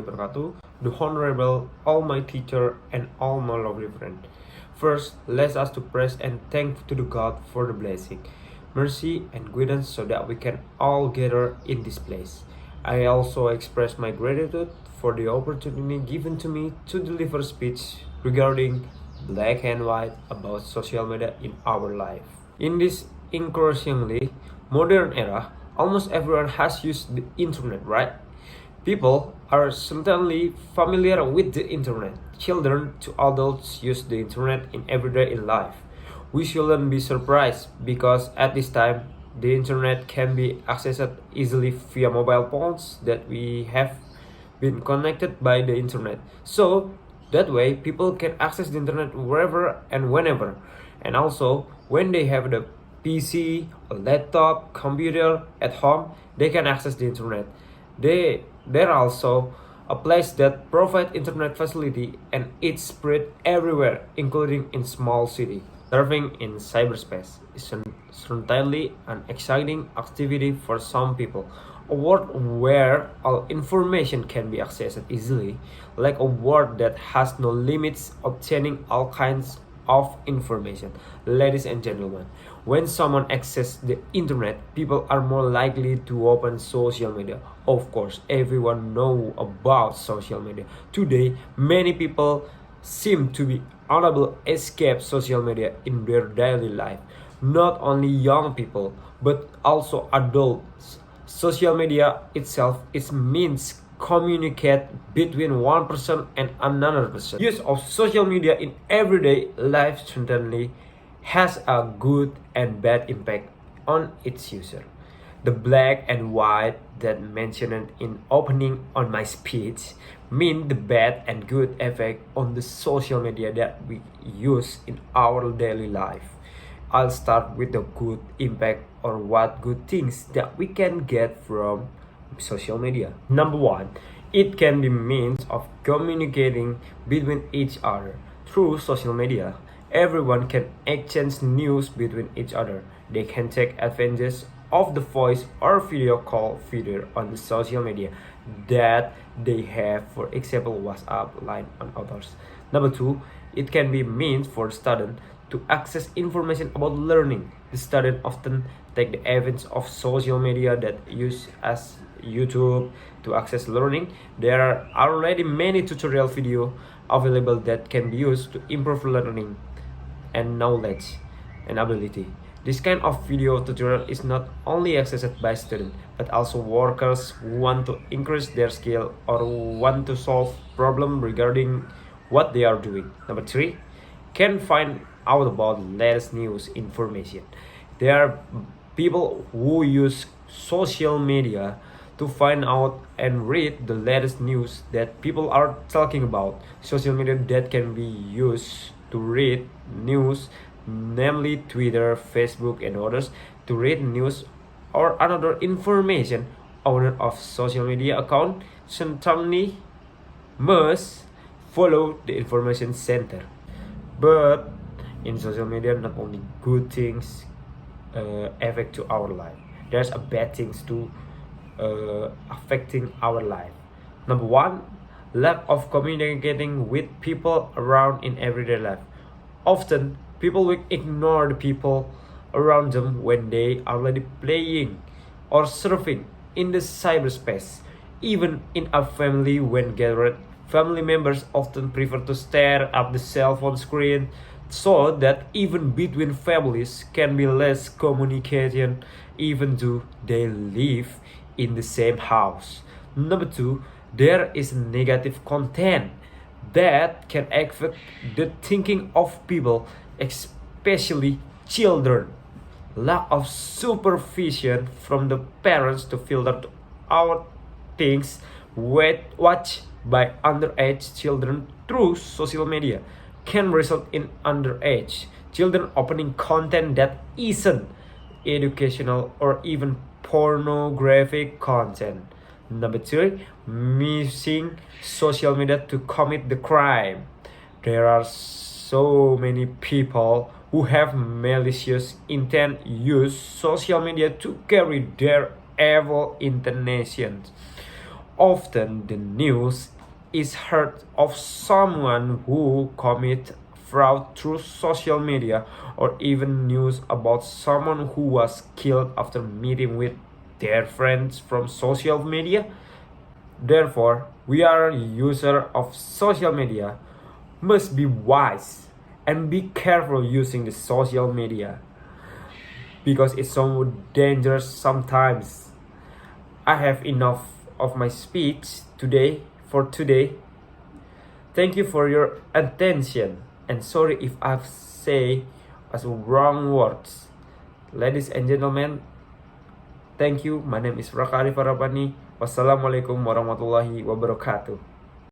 warahmatullahi wabarakatuh, the Honorable, all my teacher, and all my lovely friend. First, let us to praise and thank to the God for the blessing, mercy, and guidance so that we can all gather in this place. I also express my gratitude for the opportunity given to me to deliver speech regarding black and white about social media in our life. In this increasingly modern era, almost everyone has used the internet, right? People are certainly familiar with the internet. Children to adults use the internet in everyday life. We shouldn't be surprised because at this time the internet can be accessed easily via mobile phones that we have been connected by the internet. So that way people can access the internet wherever and whenever. And also when they have the PC, a laptop, computer at home, they can access the internet. There are also a place that provide internet facility and it's spread everywhere, including in small city. Surfing in cyberspace is certainly an exciting activity for some people. A world where all information can be accessed easily, like a world that has no limits obtaining all kinds of information. Ladies and gentlemen, when someone accesses the internet, people are more likely to open social media. Of course, everyone knows about social media. Today, many people seem to be unable to escape social media in their daily life. Not only young people, but also adults. Social media itself is means communicate between one person and another person. Use of social media in everyday life certainly has a good and bad impact on its user. The black and white that mentioned in opening on my speech mean the bad and good effect on the social media that we use in our daily life. I'll start with the good impact or what good things that we can get from social media. Number one, it can be means of communicating between each other. Through social media, everyone can exchange news between each other. They can take advantage of the voice or video call feature on the social media that they have, for example, WhatsApp, Line, and others. Number two, it can be means for students to access information about learning. The student often take the advantage of social media that use as YouTube to access learning. There are already many tutorial video available that can be used to improve learning and knowledge and ability. This kind of video tutorial is not only accessed by students but also workers who want to increase their skill or want to solve problem regarding what they are doing. Number three, can find out about latest news information. There are people who use social media to find out and read the latest news that people are talking about. Social media that can be used to read news, namely Twitter, Facebook, and others, to read news or another information. Owner of social media account certainly must follow the information center. But in social media, not only good things affect to our life. There's a bad things too affecting our life. Number one, lack of communicating with people around in everyday life. Often, people will ignore the people around them when they are already playing or surfing in the cyberspace. Even in a family when gathered, family members often prefer to stare at the cell phone screen, so that even between families can be less communication even though they live in the same house. Number two, there is negative content that can affect the thinking of people, especially children. Lack of supervision from the parents to filter out things watched by underage children through social media can result in underage children opening content that isn't educational or even pornographic content. Number two, using social media to commit the crime. There are so many people who have malicious intent use social media to carry their evil intentions. often the news is heard of someone who commit fraud through social media, or even news about someone who was killed after meeting with their friends from social media. Therefore, we are user of social media must be wise and be careful using the social media because it's so dangerous sometimes. I have enough of my speech today for today. Thank you for your attention and sorry if I've say as wrong words. Ladies and gentlemen, thank you. My name is Raka Arifar Rabbani. Wassalamualaikum warahmatullahi wabarakatuh.